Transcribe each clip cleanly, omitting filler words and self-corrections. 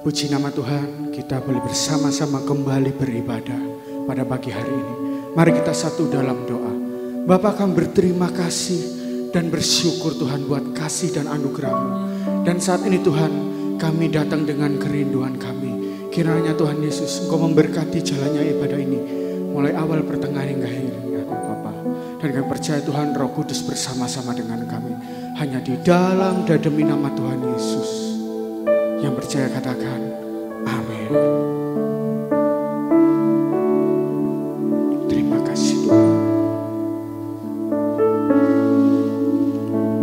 Puji nama Tuhan, kita boleh bersama-sama kembali beribadah pada pagi hari ini. Mari kita satu dalam doa. Bapa, kami berterima kasih dan bersyukur Tuhan buat kasih dan anugerah-Mu. Dan saat ini Tuhan, kami datang dengan kerinduan kami. Kiranya Tuhan Yesus, Engkau memberkati jalannya ibadah ini, mulai awal, pertengahan hingga akhirnya Bapa. Dan kami percaya Tuhan, Roh Kudus bersama-sama dengan kami. Hanya di dalam dan demi nama Tuhan Yesus. Yang percaya katakan, amin. Terima kasih Tuhan.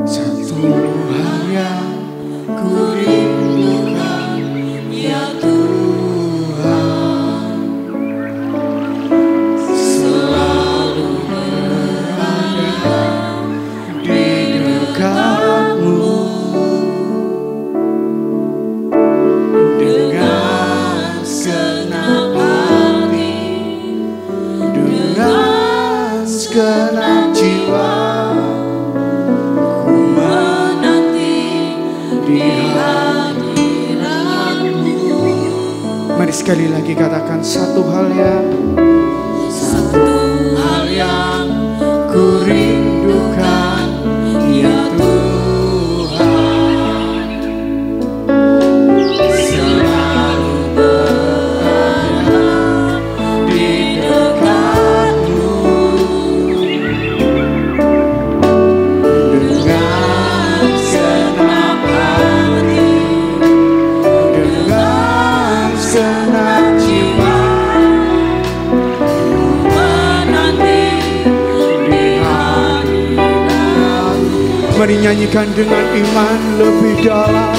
Satu hal yang ku rindukan, ya Tuhan, selalu berada di dekat-Mu. Segenap jiwa ku menanti di hadirat-Mu. Mari sekali lagi katakan satu hal yang ku rindukan, ya Tuhan, selalu berada di dekat-Mu. Mari nyanyikan dengan iman lebih dalam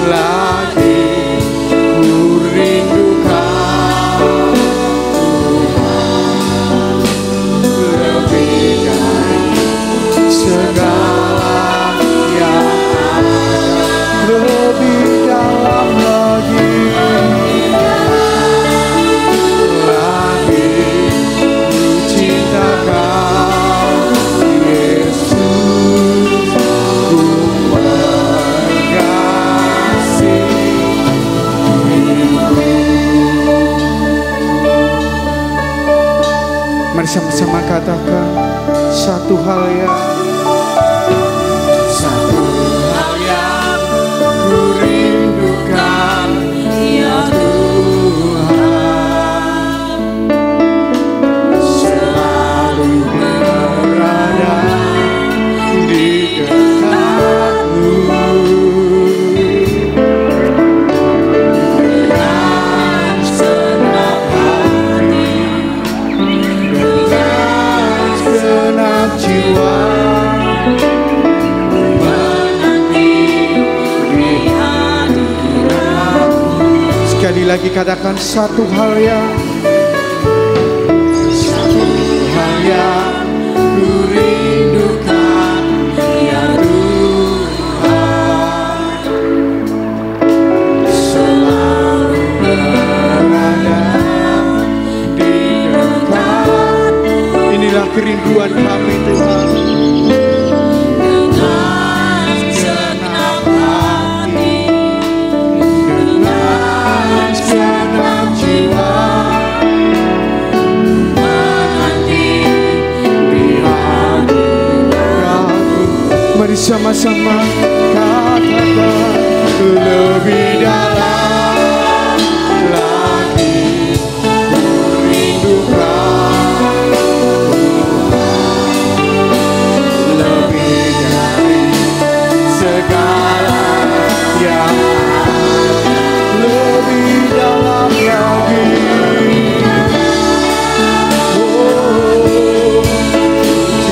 lagi. Ku rindukan Tuhan lebih dari segala yang ada, lebih dalam lagi. Mari sama-sama katakan satu hal yang ku rindukan, ya Tuhan, selalu berada di dekat-Mu. Jiwa menanti di hadirat-Mu. Sekali lagi katakan satu hal yang ku rindukan, ya Tuhan, selalu berada di dekat-Mu. Inilah kerinduan kami Tuhan. Dengan segenap hati, dengan segenap jiwa, menanti di hadirat-Mu. Mari sama-sama katakan lebih dalam lagi. Ku rindukan lebih dari segala yang ada, lebih dalam lagi. Oh,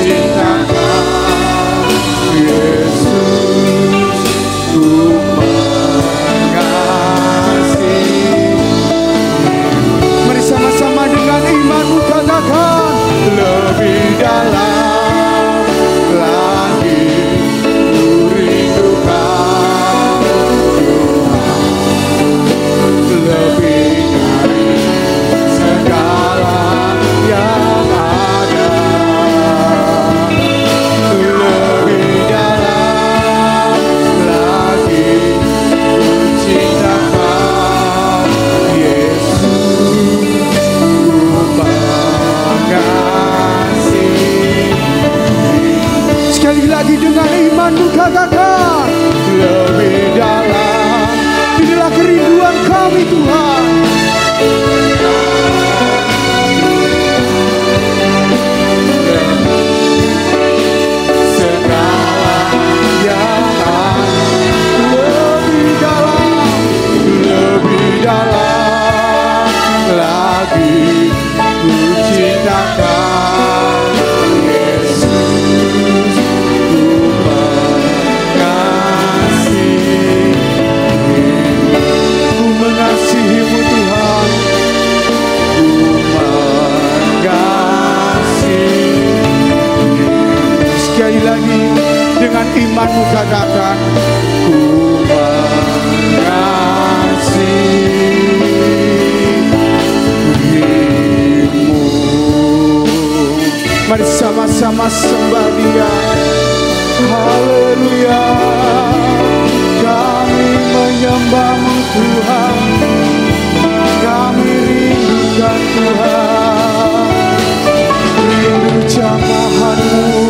cintakan Yesus. Mari sama-sama sembah Dia. Haleluya. Kami menyembah-Mu Tuhan, kami rindukan Tuhan, rindu jamahan-Mu,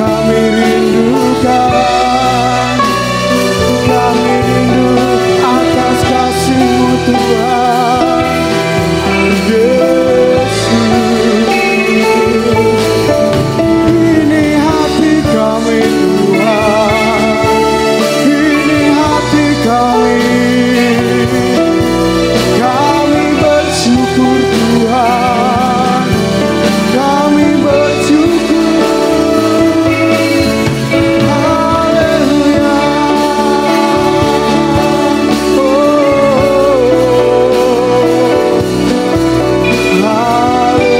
kami rindukan, kami rindu atas kasih-Mu Tuhan. Yesus, ini hati kami Tuhan, ini hati kami, kami bersyukur Tuhan, kami bersyukur. Haleluya. Haleluya.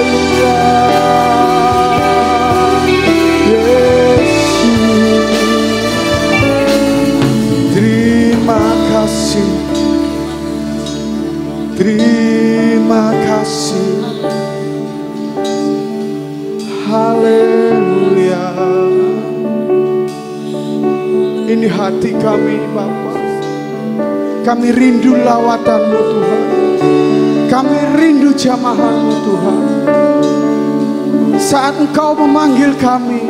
Yesus, terima kasih, terima kasih. Haleluya. Ini hati kami Bapa, kami rindu lawatan-Mu Tuhan, kami rindu jamahan-Mu Tuhan. Saat Engkau memanggil kami,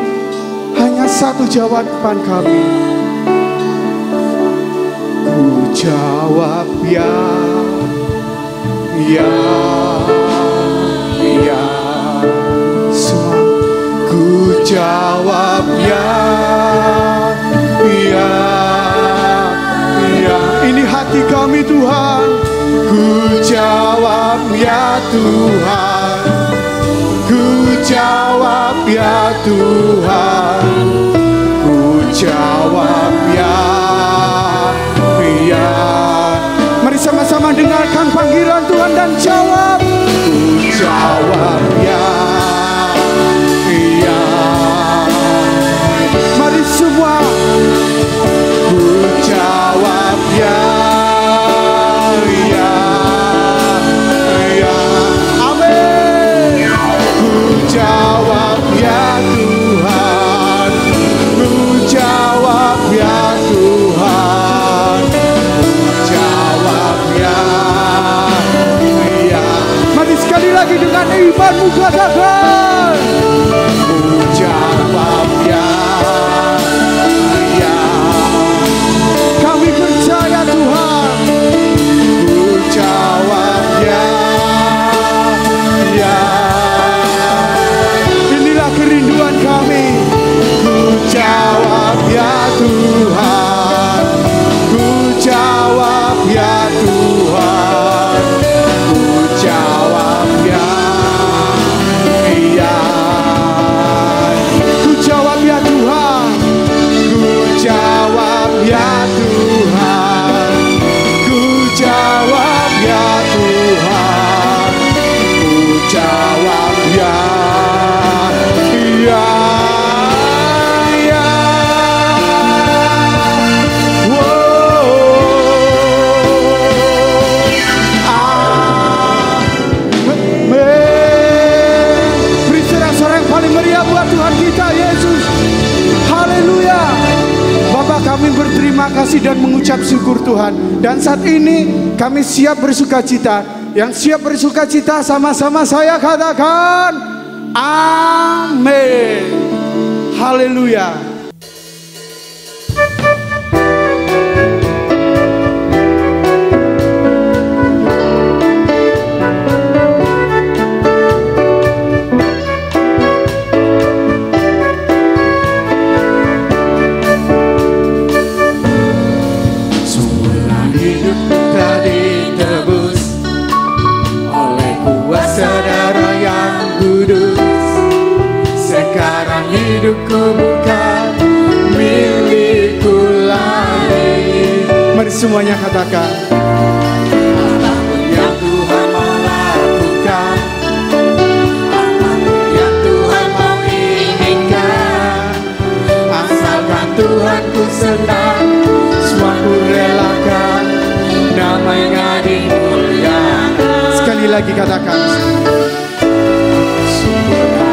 hanya satu jawaban kami. Ku jawab ya, ya, ya. Semua ku jawab ya, ya, ya. Ini hati kami Tuhan. Ku jawab ya Tuhan, ku jawab ya Tuhan, ku jawab ya, ya. Mari sama-sama dengarkan panggilan Tuhan dan jawab. Ku jawab ya, ya. Mari semua. Ku jawab ya, ya, ya. Amin. Ku jawab ya Tuhan, ku jawab ya Tuhan, ku jawab ya, ya. Mari sekali lagi dengan imanmu katakan. Ku jawab ya, ya. Kami percaya Tuhan. Ku jawab ya, ya. Inilah kerinduan kami. Ku jawab ya Tuhan, ku jawab ya Tuhan, ku jawab ya, iya. Ku jawab ya Tuhan, ku jawab ya Tuhan, ku jawab ya Tuhan, ku jawab ya, iya, iya. Wow. Amin. Beri sorak-sorai yang paling meriah buat Tuhan kita Yesus. Haleluya. Bapak, kami berterima kasih dan mengucap syukur Tuhan. Dan saat ini kami siap bersukacita. Yang siap bersukacita sama-sama saya katakan amin. Haleluya. Semula hidup telah ditebus oleh kuasa darah yang kudus. Sekarang hidupku bukan milikku lagi. Mari semuanya katakan. Apapun yang Tuhan mau lakukan, apapun yang Tuhan mau inginkan, asalkan Tuhan ku senang, semua ku relakan, namanya dimuliakan. Sekali lagi katakan. Sungguh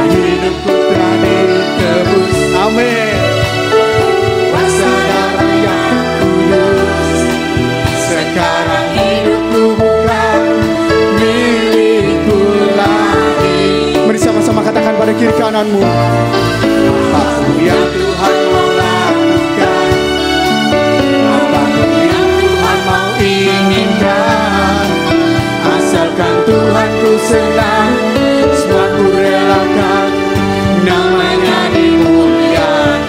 kananmu. Apapun yang Tuhan mau lakukan, apapun yang Tuhan mau inginkan, asalkan Tuhan ku senang, semua ku relakan, namanya dimuliakan.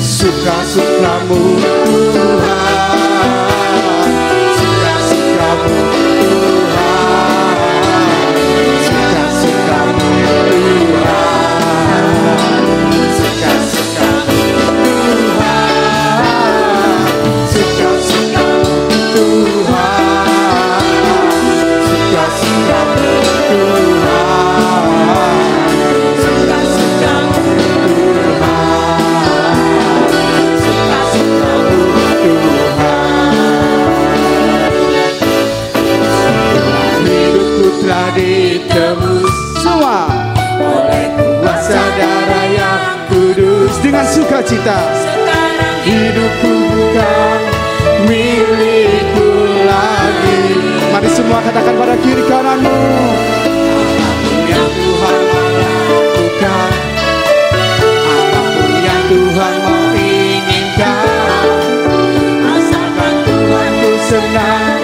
Suka-sukamu Tuhan, suka-sukamu Tuhan, suka-sukamu Tuhan, suka-sukamu Tuhan, suka-sukamu Tuhan, suka-sukamu Tuhan, suka-sukamu telah ditebus semua oleh kuasa darah yang kudus. Dengan sukacita sekarang hidupku bukan milikku lagi. Mari semua katakan pada kiri kananmu, apapun yang Tuhan mau lakukan, apapun yang Tuhan mau inginkan, asalkan Tuhan ku senang,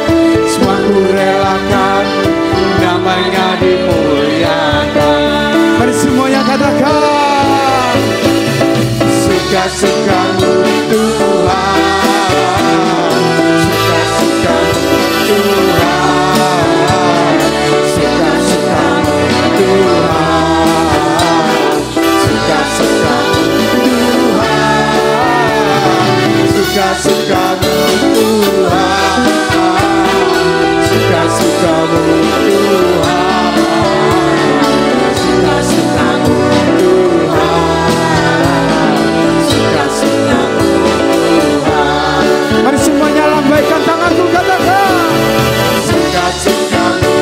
semua ku relakan, namanya dimuliakan. Mari semuanya katakan, suka-sukamu Tuhan, suka-sukamu Tuhan, suka-sukamu Tuhan, suka-sukamu Tuhan, suka-sukamu Tuhan, suka-sukamu Tuhan, suka-sukamu Tuhan, suka-sukamu Tuhan. Mari semuanya lambaikan tanganku, katakan, suka-sukamu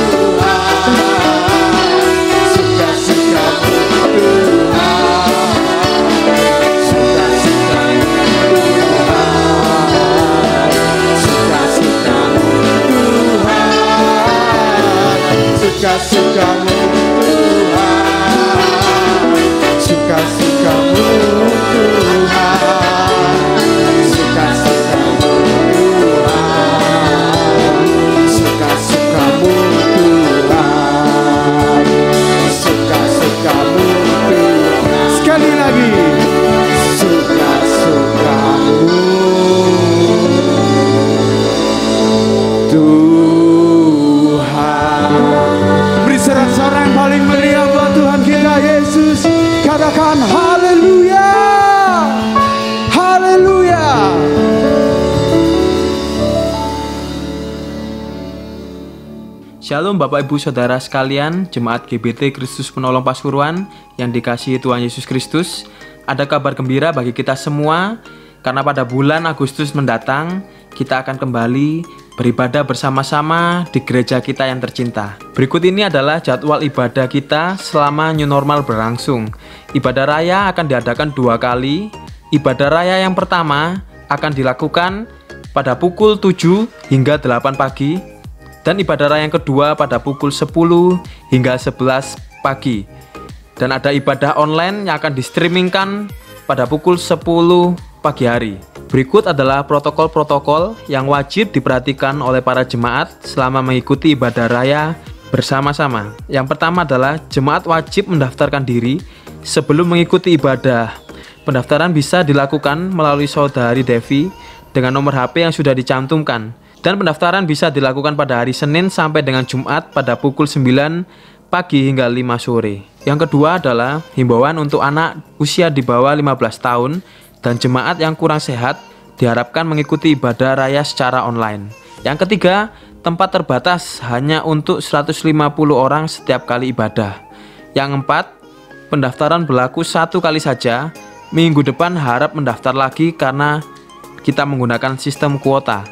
Tuhan, suka-sukamu Tuhan, suka-sukamu Tuhan, suka-sukamu Tuhan, suka-sukamu Tuhan, suka-sukamu Tuhan, suka-sukamu Tuhan, suka-sukamu Tuhan. Sekali lagi, suka-sukamu Tuhan. Beri sorak-sorai yang paling meriah buat Tuhan kita Yesus. Katakan haleluya, haleluya. Shalom Bapak Ibu Saudara sekalian, Jemaat GBT Kristus Penolong Pasuruan yang dikasihi Tuhan Yesus Kristus. Ada kabar gembira bagi kita semua, karena pada bulan Agustus mendatang kita akan kembali beribadah bersama-sama di gereja kita yang tercinta. Berikut ini adalah jadwal ibadah kita selama New Normal berlangsung. Ibadah raya akan diadakan 2 kali. Ibadah raya yang pertama akan dilakukan pada pukul 7 hingga 8 pagi, dan ibadah raya yang kedua pada pukul 10 hingga 11 pagi. Dan ada ibadah online yang akan di-streamingkan pada pukul 10 pagi hari. Berikut adalah protokol-protokol yang wajib diperhatikan oleh para jemaat selama mengikuti ibadah raya bersama-sama. Yang pertama adalah jemaat wajib mendaftarkan diri sebelum mengikuti ibadah. Pendaftaran bisa dilakukan melalui Saudari Devi dengan nomor HP yang sudah dicantumkan. Dan pendaftaran bisa dilakukan pada hari Senin sampai dengan Jumat pada pukul 9 pagi hingga 5 sore. Yang kedua adalah himbauan untuk anak usia di bawah 15 tahun dan jemaat yang kurang sehat diharapkan mengikuti ibadah raya secara online. Yang ketiga, tempat terbatas hanya untuk 150 orang setiap kali ibadah. Yang keempat, pendaftaran berlaku 1 kali saja. Minggu depan harap mendaftar lagi karena kita menggunakan sistem kuota.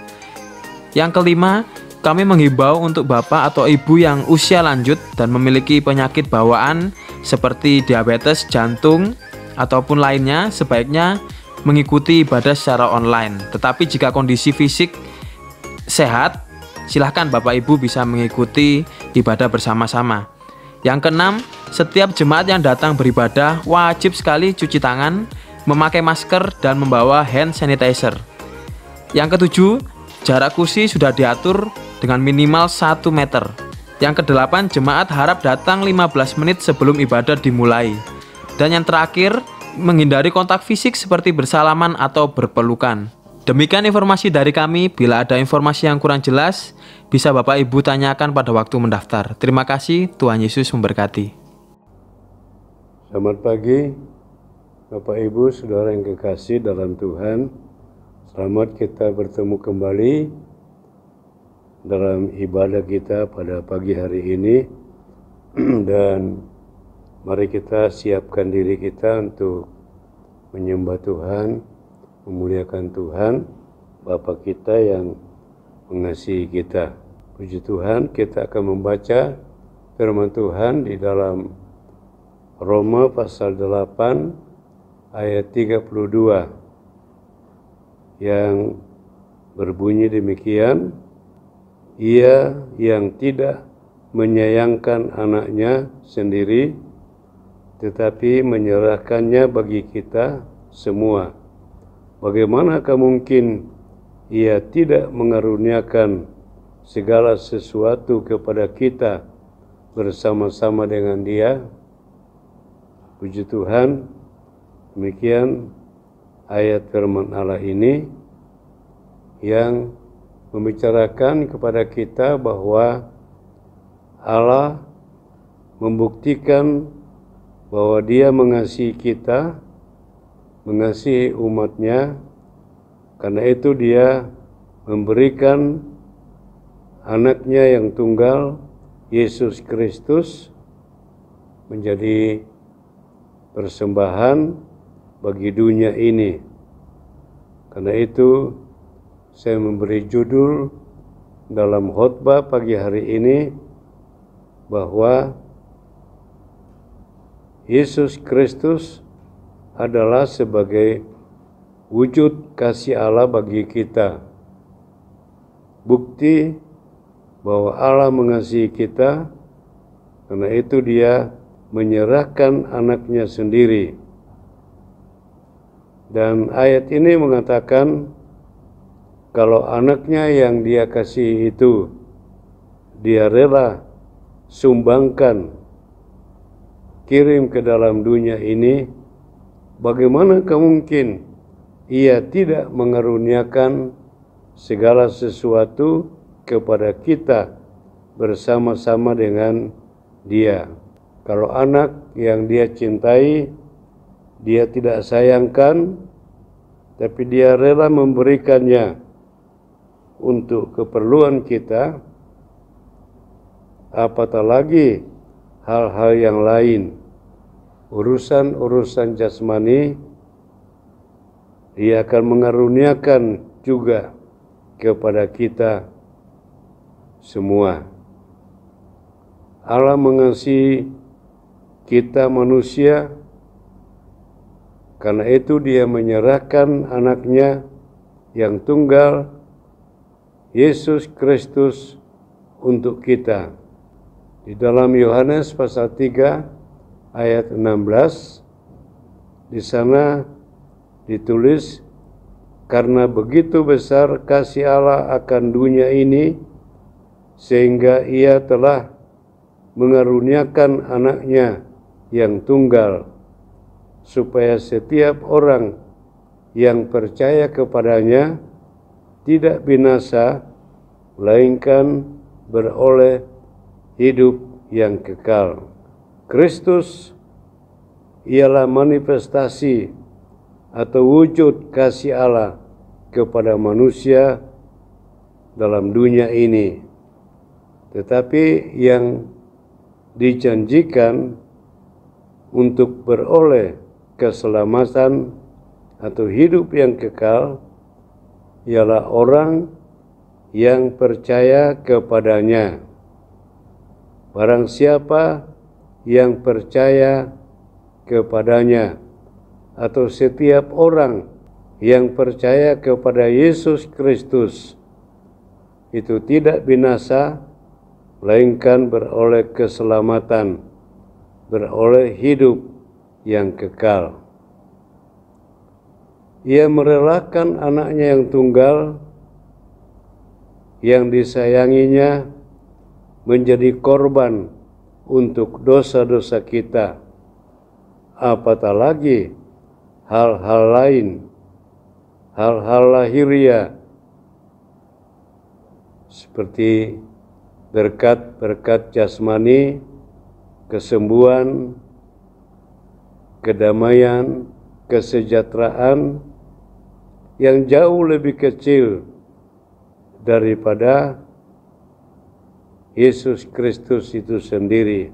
Yang kelima, kami menghimbau untuk bapak atau ibu yang usia lanjut dan memiliki penyakit bawaan seperti diabetes, jantung, ataupun lainnya sebaiknya mengikuti ibadah secara online. Tetapi jika kondisi fisik sehat, silahkan bapak ibu bisa mengikuti ibadah bersama-sama. Yang keenam, setiap jemaat yang datang beribadah wajib sekali cuci tangan, memakai masker, dan membawa hand sanitizer. Yang ketujuh, jarak kursi sudah diatur dengan minimal 1 meter. Yang kedelapan, jemaat harap datang 15 menit sebelum ibadah dimulai. Dan yang terakhir, menghindari kontak fisik seperti bersalaman atau berpelukan. Demikian informasi dari kami. Bila ada informasi yang kurang jelas, bisa Bapak Ibu tanyakan pada waktu mendaftar. Terima kasih, Tuhan Yesus memberkati. Selamat pagi, Bapak Ibu, Saudara yang kekasih dalam Tuhan. Selamat kita bertemu kembali dalam ibadah kita pada pagi hari ini. Dan mari kita siapkan diri kita untuk menyembah Tuhan, memuliakan Tuhan, Bapa kita yang mengasihi kita. Puji Tuhan, kita akan membaca firman Tuhan di dalam Roma pasal 8 ayat 32 yang berbunyi demikian, Ia yang tidak menyayangkan anaknya sendiri tetapi menyerahkannya bagi kita semua, bagaimanakah mungkin Ia tidak mengaruniakan segala sesuatu kepada kita bersama-sama dengan Dia? Puji Tuhan, demikian ayat firman Allah ini yang membicarakan kepada kita bahwa Allah membuktikan bahwa Dia mengasihi kita, mengasihi umatnya. Karena itu Dia memberikan anaknya yang tunggal, Yesus Kristus, menjadi persembahan bagi dunia ini. Karena itu saya memberi judul dalam khotbah pagi hari ini bahwa Yesus Kristus adalah sebagai wujud kasih Allah bagi kita. Bukti bahwa Allah mengasihi kita, karena itu Dia menyerahkan anaknya sendiri. Dan ayat ini mengatakan kalau anaknya yang Dia kasih itu Dia rela sumbangkan, kirim ke dalam dunia ini, bagaimanakah mungkin Ia tidak mengaruniakan segala sesuatu kepada kita bersama-sama dengan Dia. Kalau anak yang Dia cintai, Dia tidak sayangkan, tapi Dia rela memberikannya untuk keperluan kita, apatah lagi hal-hal yang lain, urusan-urusan jasmani, Dia akan mengaruniakan juga kepada kita semua. Allah mengasihi kita manusia, karena itu Dia menyerahkan anaknya yang tunggal, Yesus Kristus, untuk kita. Di dalam Yohanes pasal 3 ayat 16, di sana ditulis, karena begitu besar kasih Allah akan dunia ini, sehingga Ia telah mengaruniakan anaknya yang tunggal, supaya setiap orang yang percaya kepadanya tidak binasa, melainkan beroleh hidup yang kekal. Kristus ialah manifestasi atau wujud kasih Allah kepada manusia dalam dunia ini. Tetapi yang dijanjikan untuk beroleh keselamatan atau hidup yang kekal ialah orang yang percaya kepadanya. Barang siapa yang percaya kepadanya, atau setiap orang yang percaya kepada Yesus Kristus, itu tidak binasa, melainkan beroleh keselamatan, beroleh hidup yang kekal. Ia merelakan anaknya yang tunggal, yang disayanginya, menjadi korban untuk dosa-dosa kita. Apatah lagi hal-hal lain, hal-hal lahiriah, seperti berkat-berkat jasmani, kesembuhan, kedamaian, kesejahteraan yang jauh lebih kecil daripada Yesus Kristus itu sendiri,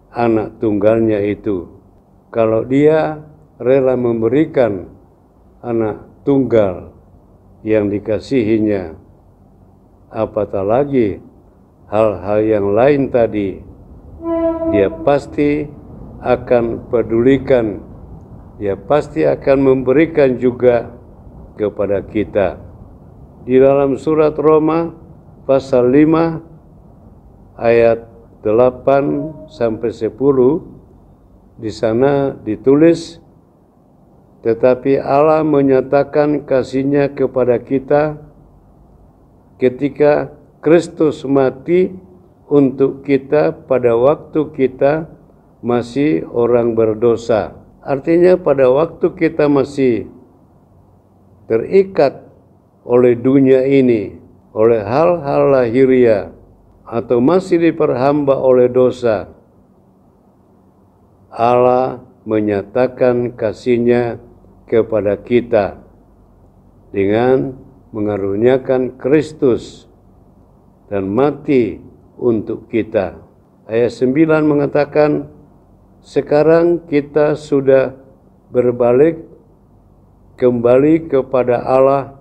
anak tunggalnya itu. Kalau dia rela memberikan anak tunggal yang dikasihinya, apatah lagi hal-hal yang lain tadi, dia pasti akan pedulikan, dia pasti akan memberikan juga kepada kita. Di dalam surat Roma pasal 5 ayat 8 sampai 10, di sana ditulis, tetapi Allah menyatakan kasih-Nya kepada kita ketika Kristus mati untuk kita pada waktu kita masih orang berdosa. Artinya pada waktu kita masih terikat oleh dunia ini, oleh hal-hal lahiriah, atau masih diperhamba oleh dosa, Allah menyatakan kasih-Nya kepada kita dengan mengaruniakan Kristus dan mati untuk kita. Ayat 9 mengatakan, sekarang kita sudah berbalik kembali kepada Allah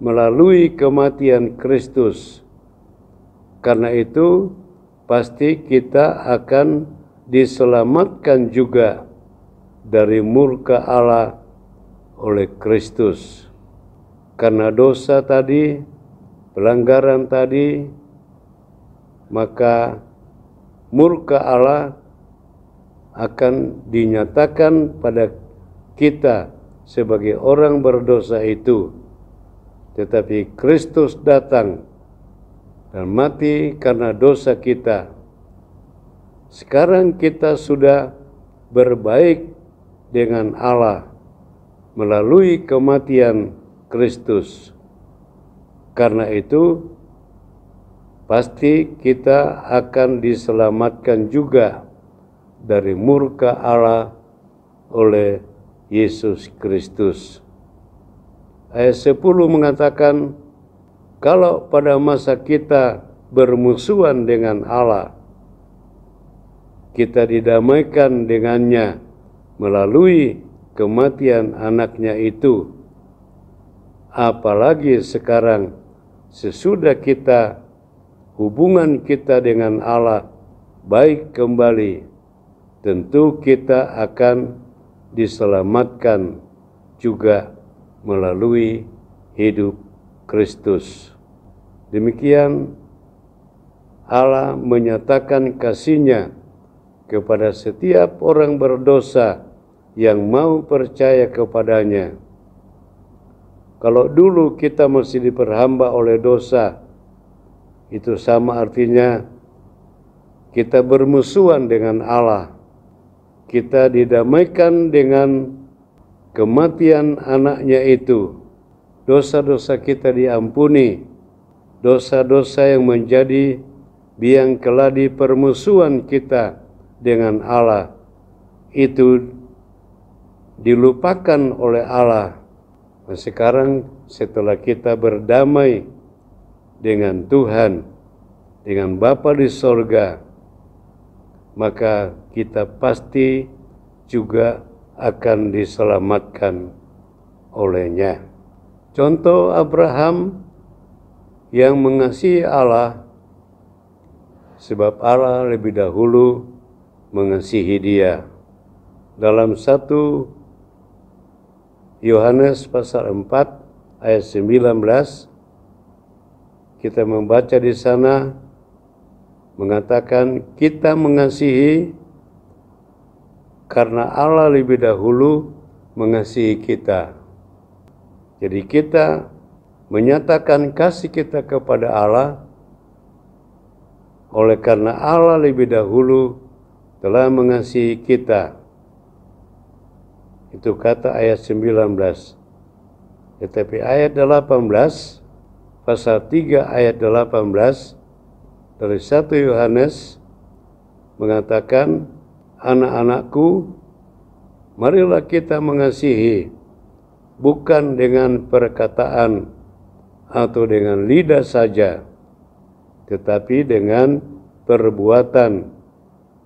melalui kematian Kristus. Karena itu, pasti kita akan diselamatkan juga dari murka Allah oleh Kristus. Karena dosa tadi, pelanggaran tadi, maka murka Allah akan dinyatakan pada kita sebagai orang berdosa itu. Tetapi Kristus datang dan mati karena dosa kita. Sekarang kita sudah berbaik dengan Allah melalui kematian Kristus. Karena itu, pasti kita akan diselamatkan juga dari murka Allah oleh Yesus Kristus. Ayat 10 mengatakan, kalau pada masa kita bermusuhan dengan Allah, kita didamaikan dengannya melalui kematian anaknya itu. Apalagi sekarang sesudah hubungan kita dengan Allah baik kembali, tentu kita akan diselamatkan juga melalui hidup Kristus. Demikian Allah menyatakan kasih-Nya kepada setiap orang berdosa yang mau percaya kepadanya. Kalau dulu kita masih diperhamba oleh dosa, itu sama artinya kita bermusuhan dengan Allah. Kita didamaikan dengan kematian anaknya itu. Dosa-dosa kita diampuni, dosa-dosa yang menjadi biang keladi permusuhan kita dengan Allah itu dilupakan oleh Allah. Nah, sekarang setelah kita berdamai dengan Tuhan, dengan Bapa di sorga, maka kita pasti juga akan diselamatkan oleh-Nya. Contoh Abraham yang mengasihi Allah, sebab Allah lebih dahulu mengasihi dia. Dalam 1 Yohanes pasal 4 ayat 19, kita membaca di sana, mengatakan kita mengasihi karena Allah lebih dahulu mengasihi kita. Jadi kita menyatakan kasih kita kepada Allah oleh karena Allah lebih dahulu telah mengasihi kita. Itu kata ayat 19. Tetapi ayat 18, pasal 3 ayat 18 dari 1 Yohanes mengatakan, anak-anakku, marilah kita mengasihi, bukan dengan perkataan atau dengan lidah saja, tetapi dengan perbuatan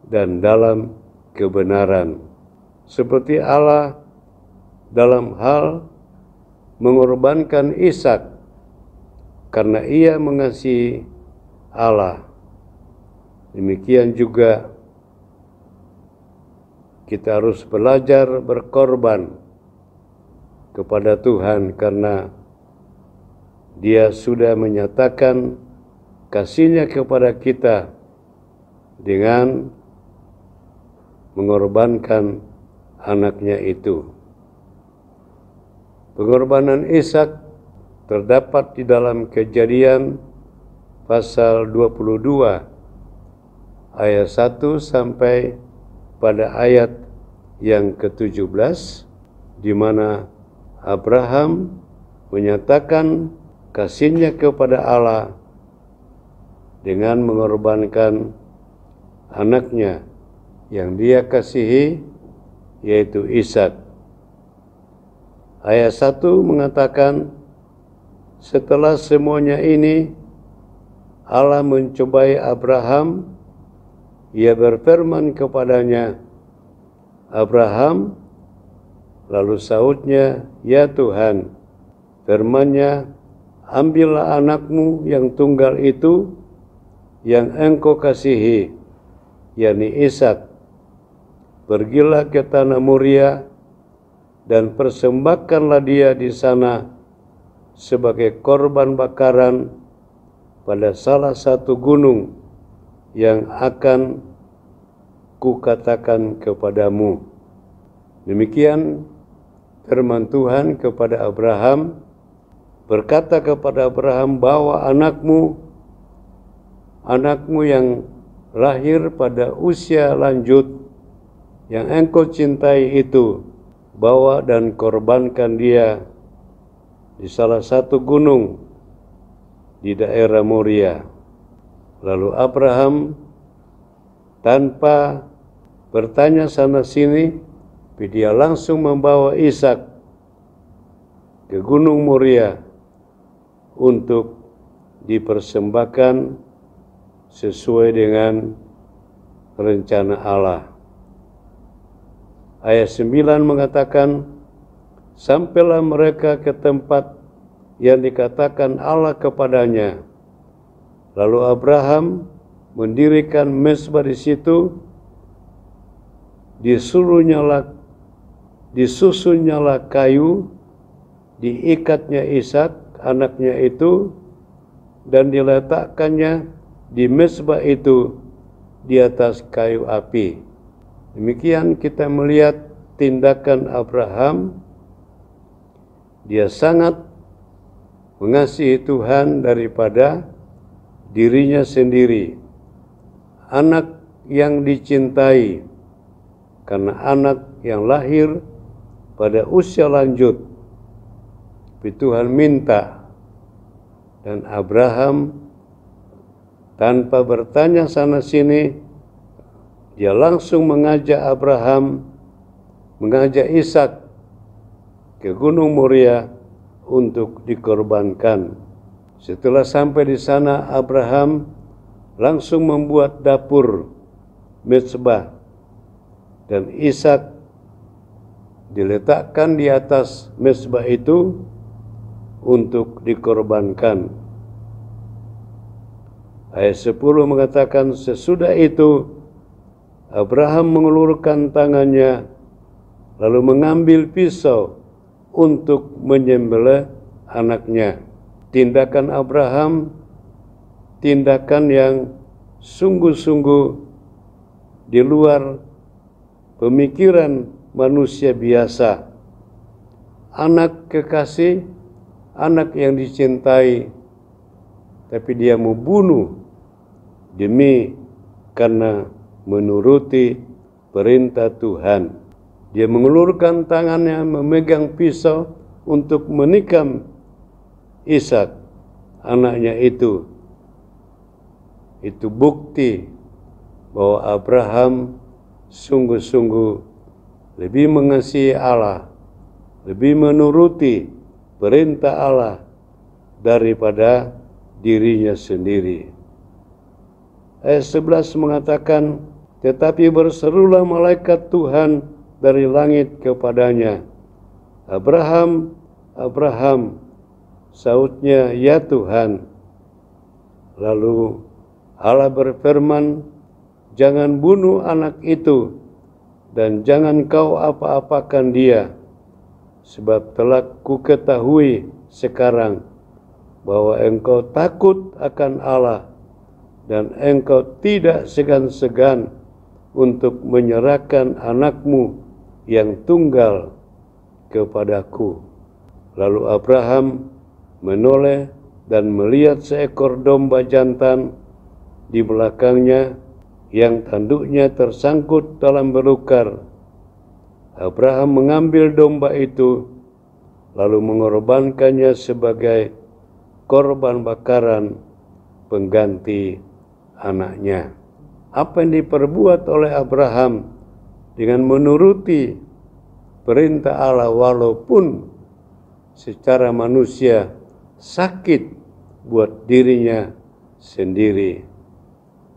dan dalam kebenaran. Seperti Allah dalam hal mengorbankan Ishak karena ia mengasihi Allah. Demikian juga kita harus belajar berkorban kepada Tuhan karena Dia sudah menyatakan kasih-Nya kepada kita dengan mengorbankan anaknya itu. Pengorbanan Ishak terdapat di dalam Kejadian pasal 22 ayat 1 sampai pada ayat yang ke-17, di mana Abraham menyatakan kasih-Nya kepada Allah dengan mengorbankan anaknya yang dia kasihi, yaitu Ishak. Ayat 1 mengatakan, setelah semuanya ini Allah mencobai Abraham. Ia berfirman kepadanya, Abraham, lalu sahutnya, ya Tuhan. Firman-Nya, ambillah anakmu yang tunggal itu, yang engkau kasihi, yakni Ishak. Pergilah ke tanah Moria, dan persembahkanlah dia di sana sebagai korban bakaran pada salah satu gunung yang akan kukatakan kepadamu. Demikian firman Tuhan kepada Abraham, berkata kepada Abraham, bawa anakmu yang lahir pada usia lanjut yang engkau cintai itu, bawa dan korbankan dia di salah satu gunung di daerah Moria. Lalu Abraham tanpa bertanya sana sini, dia langsung membawa Ishak ke gunung Moria untuk dipersembahkan sesuai dengan rencana Allah. Ayat 9 mengatakan, sampailah mereka ke tempat yang dikatakan Allah kepadanya. Lalu Abraham mendirikan mezbah di situ, disusunnyalah kayu, diikatnya Ishak anaknya itu, dan diletakkannya di mezbah itu di atas kayu api. Demikian kita melihat tindakan Abraham. Dia sangat mengasihi Tuhan daripada dirinya sendiri. Anak yang dicintai karena anak yang lahir pada usia lanjut. Tapi Tuhan minta, dan Abraham tanpa bertanya sana sini, dia langsung mengajak Ishak ke Gunung Moria untuk dikorbankan. Setelah sampai di sana, Abraham langsung membuat dapur mezbah, dan Ishak diletakkan di atas mezbah itu untuk dikorbankan. Ayat 10 mengatakan, sesudah itu Abraham mengulurkan tangannya lalu mengambil pisau untuk menyembelih anaknya. Tindakan Abraham, tindakan yang sungguh-sungguh di luar pemikiran manusia biasa. Anak kekasih, anak yang dicintai, tapi dia membunuh karena menuruti perintah Tuhan. Dia mengulurkan tangannya memegang pisau untuk menikam Ishak, anaknya itu. Itu bukti bahwa Abraham sungguh-sungguh lebih mengasihi Allah, lebih menuruti perintah Allah daripada dirinya sendiri. Ayat 11 mengatakan, tetapi berserulah malaikat Tuhan dari langit kepadanya, Abraham, Abraham. Sautnya, ya Tuhan. Lalu Allah berfirman, jangan bunuh anak itu, dan jangan kau apa-apakan dia, sebab telah kuketahui sekarang bahwa engkau takut akan Allah, dan engkau tidak segan-segan untuk menyerahkan anakmu yang tunggal kepadaku. Lalu Abraham menoleh dan melihat seekor domba jantan di belakangnya yang tanduknya tersangkut dalam belukar. Abraham mengambil domba itu lalu mengorbankannya sebagai korban bakaran pengganti anaknya. Apa yang diperbuat oleh Abraham dengan menuruti perintah Allah walaupun secara manusia sakit buat dirinya sendiri,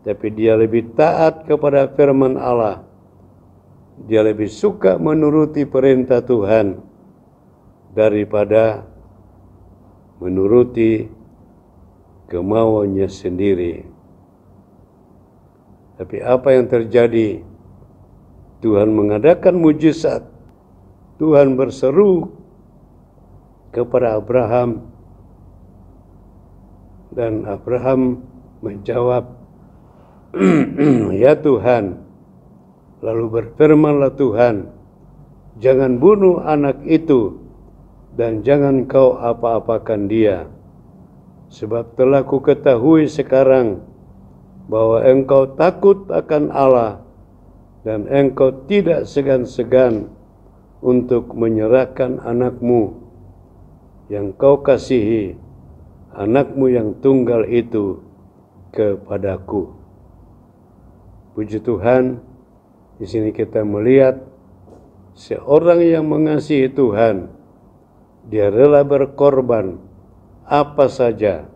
tapi dia lebih taat kepada firman Allah. Dia lebih suka menuruti perintah Tuhan daripada menuruti kemauannya sendiri. Tapi apa yang terjadi? Tuhan mengadakan mujizat. Tuhan berseru kepada Abraham, dan Abraham menjawab, ya Tuhan. Lalu berfirmanlah Tuhan, jangan bunuh anak itu, dan jangan kau apa-apakan dia, sebab telah kuketahui sekarang bahwa engkau takut akan Allah, dan engkau tidak segan-segan untuk menyerahkan anakmu yang kau kasihi, anakmu yang tunggal itu, kepadaku. Puji Tuhan, di sini kita melihat seorang yang mengasihi Tuhan, dia rela berkorban apa saja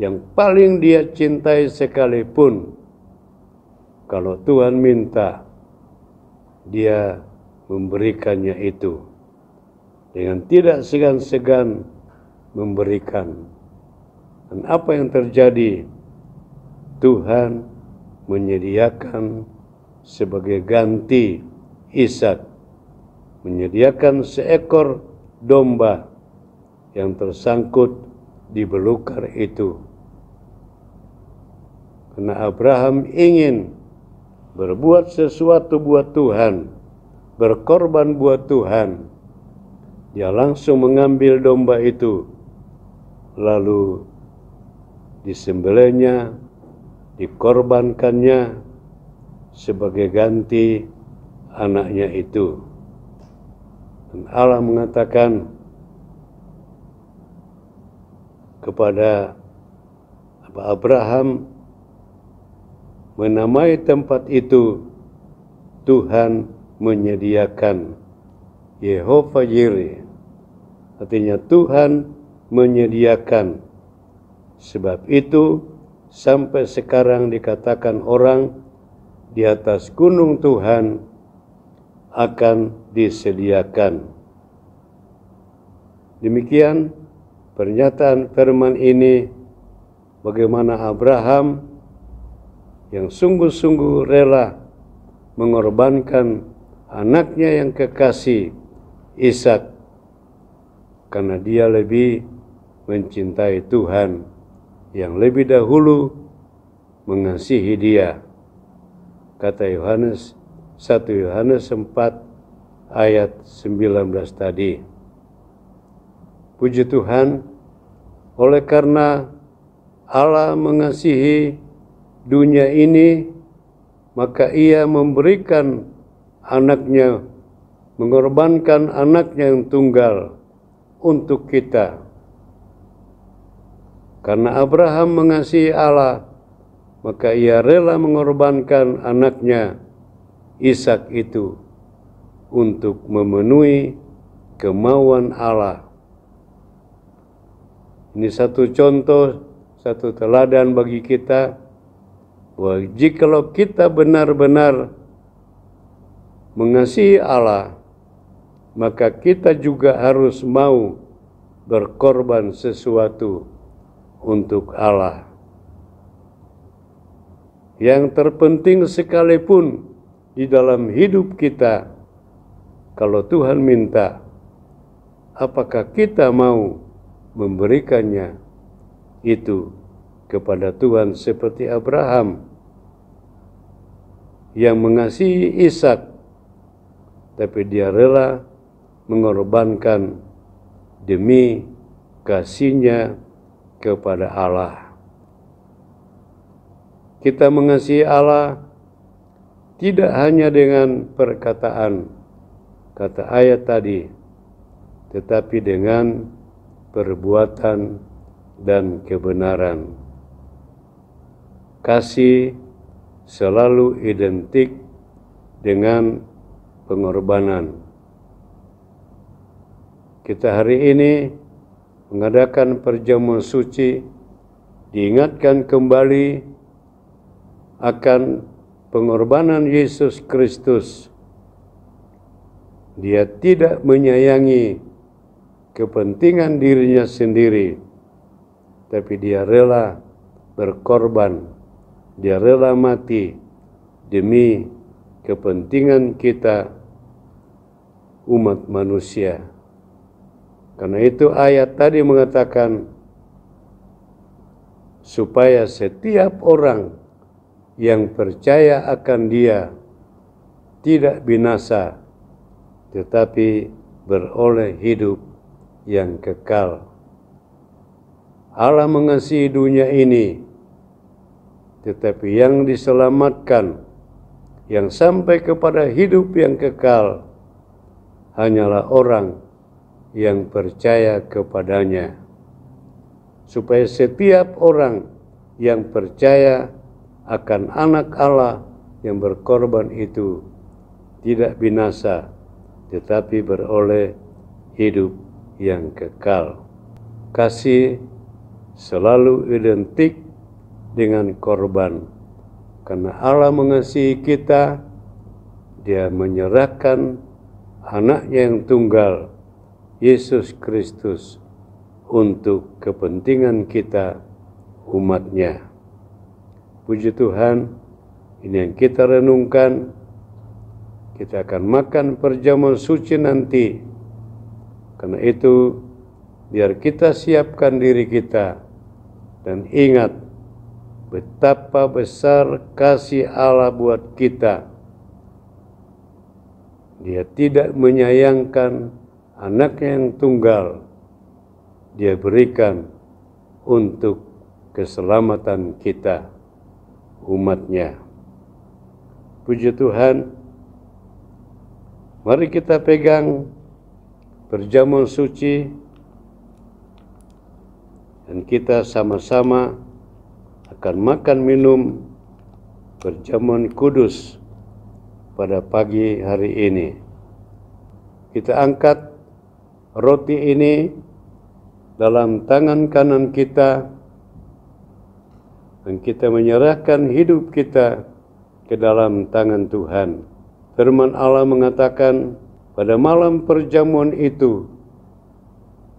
yang paling dia cintai sekalipun. Kalau Tuhan minta, dia memberikannya itu dengan tidak segan-segan memberikan. Dan apa yang terjadi? Tuhan menyediakan sebagai ganti Ishak, menyediakan seekor domba yang tersangkut di belukar itu. Karena Abraham ingin berbuat sesuatu buat Tuhan, berkorban buat Tuhan, dia langsung mengambil domba itu, lalu disembelihnya, dikorbankannya sebagai ganti anaknya itu. Dan Allah mengatakan kepada Abraham, menamai tempat itu Tuhan menyediakan, Yehovah Jireh, artinya Tuhan menyediakan. Sebab itu sampai sekarang dikatakan orang, di atas gunung Tuhan akan disediakan. Demikian pernyataan firman ini, bagaimana Abraham yang sungguh-sungguh rela mengorbankan anaknya yang kekasih Ishak, karena dia lebih mencintai Tuhan yang lebih dahulu mengasihi Dia. Kata Yohanes 1 Yohanes 4 ayat 19 tadi. Puji Tuhan, oleh karena Allah mengasihi dunia ini, maka Ia memberikan anaknya, mengorbankan anaknya yang tunggal untuk kita. Karena Abraham mengasihi Allah, maka ia rela mengorbankan anaknya Ishak itu untuk memenuhi kemauan Allah. Ini satu contoh, satu teladan bagi kita, bahwa jikalau kita benar-benar mengasihi Allah, maka kita juga harus mau berkorban sesuatu untuk Allah. Yang terpenting sekalipun di dalam hidup kita, kalau Tuhan minta, apakah kita mau memberikannya itu kepada Tuhan seperti Abraham yang mengasihi Ishak, tapi dia rela mengorbankan demi kasihnya kepada Allah. Kita mengasihi Allah tidak hanya dengan perkataan, kata ayat tadi, tetapi dengan perbuatan dan kebenaran. Kasih selalu identik dengan pengorbanan. Kita hari ini mengadakan perjamuan suci, diingatkan kembali akan pengorbanan Yesus Kristus. Dia tidak menyayangi kepentingan dirinya sendiri, tapi dia rela berkorban, dia rela mati demi kepentingan kita umat manusia. Karena itu ayat tadi mengatakan supaya setiap orang yang percaya akan Dia tidak binasa, tetapi beroleh hidup yang kekal. Allah mengasihi dunia ini, tetapi yang diselamatkan, yang sampai kepada hidup yang kekal, hanyalah orang yang percaya kepadanya. Supaya setiap orang yang percaya akan anak Allah yang berkorban itu tidak binasa, tetapi beroleh hidup yang kekal. Kasih selalu identik dengan korban. Karena Allah mengasihi kita, Dia menyerahkan anaknya yang tunggal, Yesus Kristus, untuk kepentingan kita, umatnya. Puji Tuhan, ini yang kita renungkan. Kita akan makan perjamuan suci nanti. Karena itu, biar kita siapkan diri kita dan ingat betapa besar kasih Allah buat kita. Dia tidak menyayangkan anaknya yang tunggal, Dia berikan untuk keselamatan kita, umatnya. Puji Tuhan, mari kita pegang perjamuan suci dan kita sama-sama akan makan minum perjamuan kudus pada pagi hari ini. Kita angkat roti ini dalam tangan kanan kita dan kita menyerahkan hidup kita ke dalam tangan Tuhan. Firman Allah mengatakan, pada malam perjamuan itu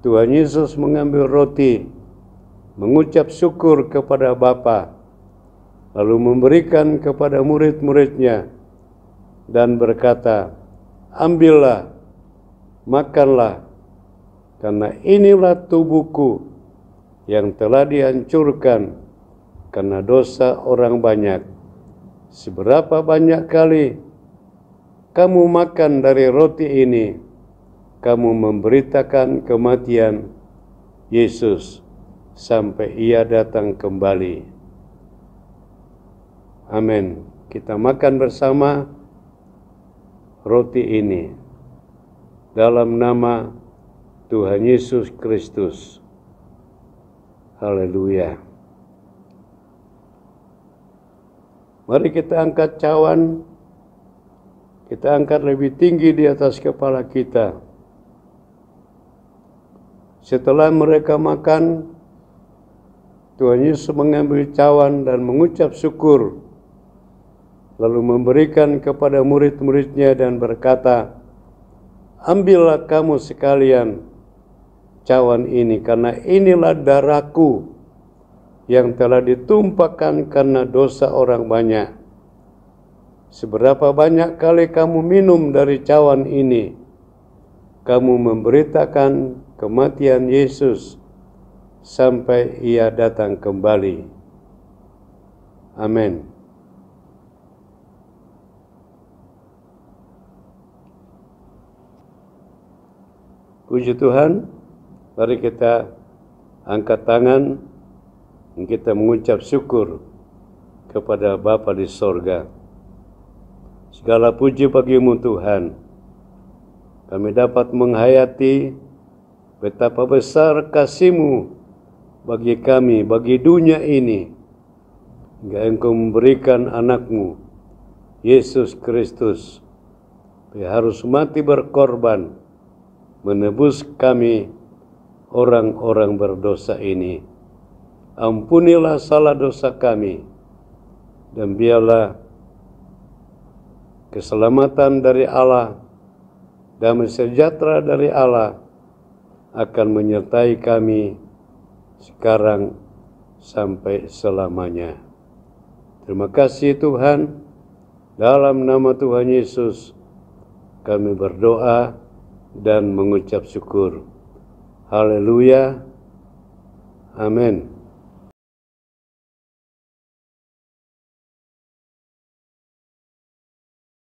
Tuhan Yesus mengambil roti, mengucap syukur kepada Bapa, lalu memberikan kepada murid-muridnya dan berkata, ambillah, makanlah, karena inilah tubuhku yang telah dihancurkan karena dosa orang banyak. Seberapa banyak kali kamu makan dari roti ini, kamu memberitakan kematian Yesus sampai Ia datang kembali. Amin. Kita makan bersama roti ini dalam nama Tuhan Yesus Kristus. Haleluya. Mari kita angkat cawan, kita angkat lebih tinggi di atas kepala kita. Setelah mereka makan, Tuhan Yesus mengambil cawan dan mengucap syukur, lalu memberikan kepada murid-muridnya dan berkata, "Ambillah kamu sekalian cawan ini, karena inilah darahku yang telah ditumpahkan karena dosa orang banyak. Seberapa banyak kali kamu minum dari cawan ini, kamu memberitakan kematian Yesus sampai Ia datang kembali." Amin. Puji Tuhan, mari kita angkat tangan, kita mengucap syukur kepada Bapa di sorga. Segala puji bagimu Tuhan. Kami dapat menghayati betapa besar kasih-Mu bagi kami, bagi dunia ini, hingga Engkau memberikan anak-Mu, Yesus Kristus, yang harus mati berkorban, menebus kami orang-orang berdosa ini. Ampunilah salah dosa kami, dan biarlah keselamatan dari Allah, damai sejahtera dari Allah akan menyertai kami sekarang sampai selamanya. Terima kasih Tuhan, dalam nama Tuhan Yesus kami berdoa dan mengucap syukur. Haleluya. Amin.